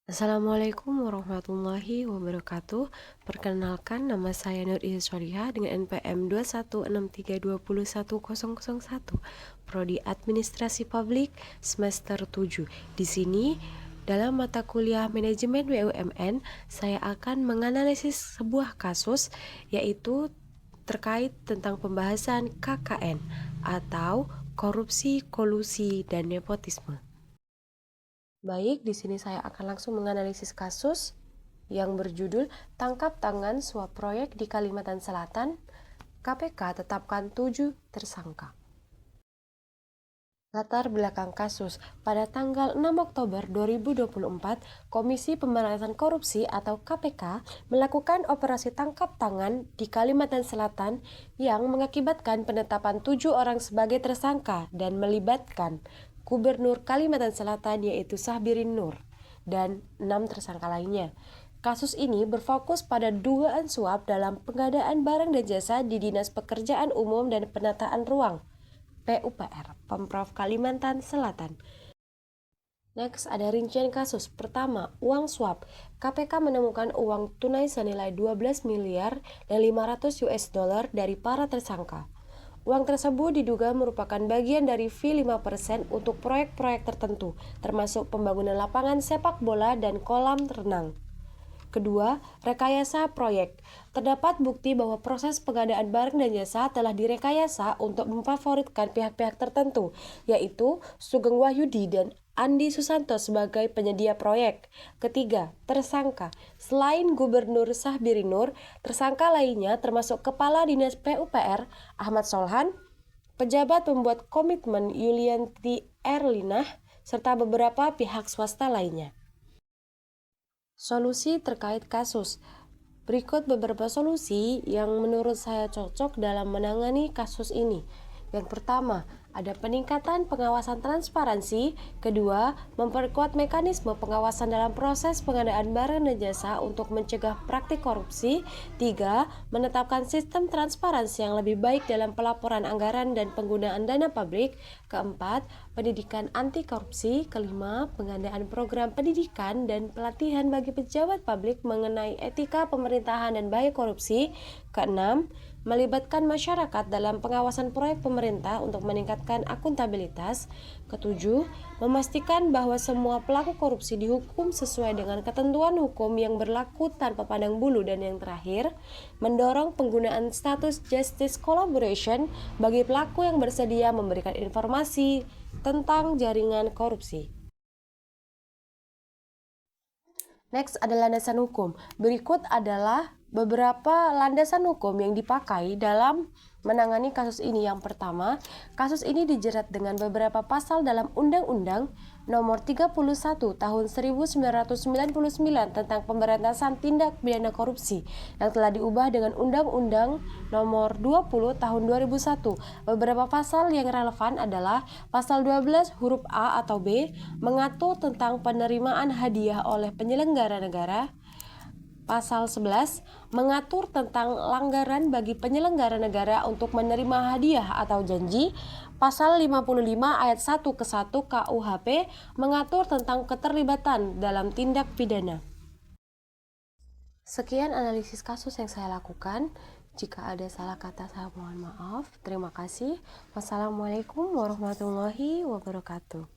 Assalamualaikum warahmatullahi wabarakatuh. Perkenalkan, nama saya Nur Solihah dengan NPM 216320101, Prodi Administrasi Publik semester 7. Di sini, dalam mata kuliah Manajemen BUMN, saya akan menganalisis sebuah kasus, yaitu terkait tentang pembahasan KKN atau korupsi, kolusi, dan nepotisme. Baik, di sini saya akan langsung menganalisis kasus yang berjudul Tangkap Tangan Suap Proyek di Kalimantan Selatan, KPK tetapkan 7 tersangka. Latar belakang kasus, pada tanggal 6 Oktober 2024, Komisi Pemberantasan Korupsi atau KPK melakukan operasi tangkap tangan di Kalimantan Selatan yang mengakibatkan penetapan 7 orang sebagai tersangka dan melibatkan Gubernur Kalimantan Selatan yaitu Syahbirin Nur dan 6 tersangka lainnya. Kasus ini berfokus pada dugaan suap dalam pengadaan barang dan jasa di Dinas Pekerjaan Umum dan Penataan Ruang PUPR, Pemprov Kalimantan Selatan. Next, ada rincian kasus. Pertama, uang suap. KPK menemukan uang tunai senilai 12 miliar dan 500 US dollar dari para tersangka. Uang tersebut diduga merupakan bagian dari fee 5% untuk proyek-proyek tertentu, termasuk pembangunan lapangan sepak bola dan kolam renang. Kedua, rekayasa proyek. Terdapat bukti bahwa proses pengadaan barang dan jasa telah direkayasa untuk memfavoritkan pihak-pihak tertentu, yaitu Sugeng Wahyudi dan Andi Susanto sebagai penyedia proyek. Ketiga, tersangka. Selain Gubernur Syahbirin Nur, tersangka lainnya termasuk Kepala Dinas PUPR Ahmad Solhan, pejabat pembuat komitmen Yulianti Erlinah, serta beberapa pihak swasta lainnya. Solusi terkait kasus. Berikut beberapa solusi yang menurut saya cocok dalam menangani kasus ini. Yang pertama, ada peningkatan pengawasan transparansi. Kedua, memperkuat mekanisme pengawasan dalam proses pengadaan barang dan jasa untuk mencegah praktik korupsi. Tiga, menetapkan sistem transparansi yang lebih baik dalam pelaporan anggaran dan penggunaan dana publik. Keempat, pendidikan anti korupsi. Kelima, pengadaan program pendidikan dan pelatihan bagi pejabat publik mengenai etika pemerintahan dan bahaya korupsi. Keenam, melibatkan masyarakat dalam pengawasan proyek pemerintah untuk meningkatkan akuntabilitas. Ketujuh, memastikan bahwa semua pelaku korupsi dihukum sesuai dengan ketentuan hukum yang berlaku tanpa pandang bulu. Dan yang terakhir, mendorong penggunaan status justice collaboration bagi pelaku yang bersedia memberikan informasi tentang jaringan korupsi. Next adalah landasan hukum. Berikut adalah beberapa landasan hukum yang dipakai dalam menangani kasus ini. Yang pertama, kasus ini dijerat dengan beberapa pasal dalam Undang-Undang Nomor 31 Tahun 1999 tentang Pemberantasan Tindak Pidana Korupsi yang telah diubah dengan Undang-Undang Nomor 20 Tahun 2001. Beberapa pasal yang relevan adalah pasal 12 huruf A atau B mengatur tentang penerimaan hadiah oleh penyelenggara negara. Pasal 11 mengatur tentang langgaran bagi penyelenggara negara untuk menerima hadiah atau janji. Pasal 55 ayat 1 ke 1 KUHP mengatur tentang keterlibatan dalam tindak pidana. Sekian analisis kasus yang saya lakukan. Jika ada salah kata, saya mohon maaf. Terima kasih. Wassalamualaikum warahmatullahi wabarakatuh.